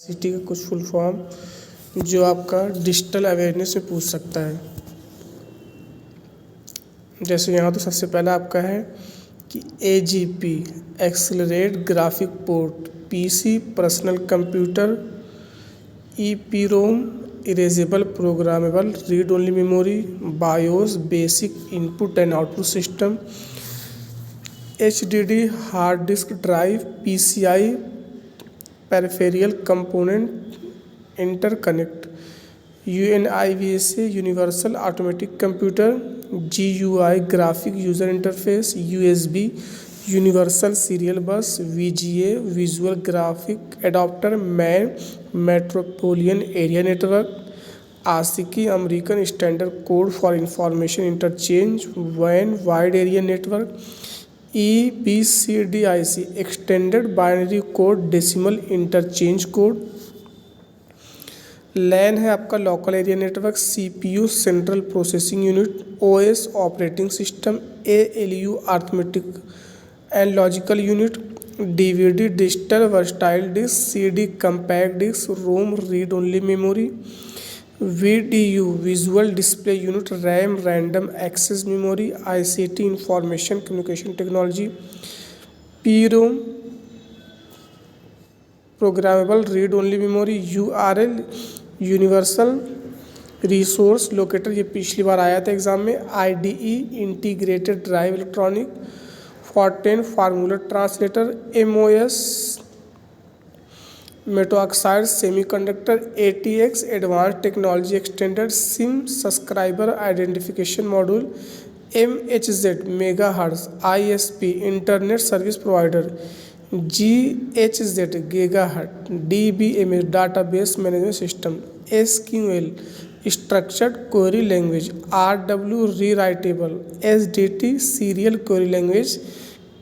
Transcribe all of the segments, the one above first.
City का कुछ full form जो आपका डिजिटल अवेयरनेस में पूछ सकता है। जैसे यहाँ तो सबसे पहला आपका है कि AGP accelerate graphic port, PC personal computer, EPROM erasable programmable read only memory, BIOS basic input and output system, HDD hard disk drive, PCI peripheral component interconnect, UNIVAC universal automatic computer, GUI graphic user interface, USB universal serial bus, VGA visual graphic adapter, MAN metropolitan area network, ASICI American standard code for information interchange, WAN wide area network, EBCDIC extended binary code decimal interchange code, LAN है आपका local area network, CPU central processing unit, OS operating system, ALU arithmetic and logical unit, DVD digital versatile disc, CD compact disc, ROM read only memory, VDU visual display unit, RAM random access memory, ICT information communication technology, PROM programmable read only memory, URL universal resource locator, ये पिछली बार आया था exam में, IDE integrated drive electronic, FORTRAN formula translator, MOS metal oxide semiconductor, ATX advance technology extended, SIM subscriber identification module, MHZ megahertz ISP internet service provider, GHZ gigahertz DBMS database management system, SQL structured query language, RW rewritable, SDT serial query language,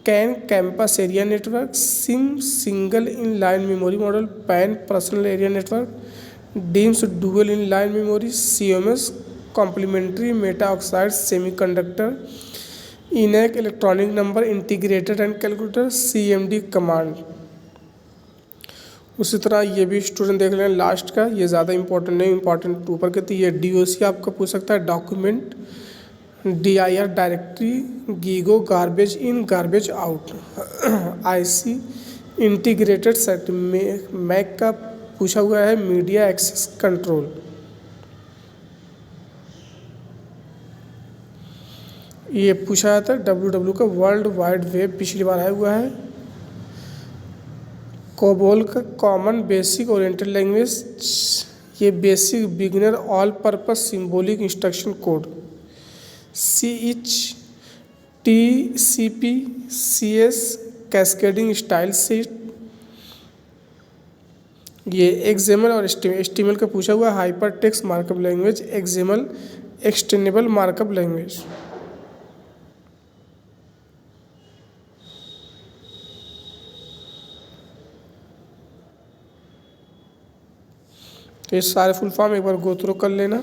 CAN campus area network, SIMM single in line memory model, PAN personal area network, DIMMs dual in line memory, CMS complementary meta oxide semiconductor, ENIAC electronic number integrated and calculator, CMD command. उसी तरह ये भी student देख लें last का, ये ज़्यादा important नहीं, इंपॉर्टेंट ऊपर के, तो ये DOC आपका पूछ सकता है, document DIR directory, GIGO garbage in garbage out, IC integrated set, MAC का पूछा हुआ है, मीडिया एक्सेस कंट्रोल। ये पूछा था WW का वर्ल्ड वाइड वेब, पिछली बार आया हुआ है। कोबोल का कॉमन बेसिक ओरिएंटेड लैंग्वेज, ये basic beginner all purpose symbolic instruction code, CH-TCP CS cascading style seat, ये एक्सएमएल और HTML का पूछा हुआ, hyper text markup language, XML extendable markup language. तो ये सारे फुल फॉर्म एक बार गो थ्रू कर लेना।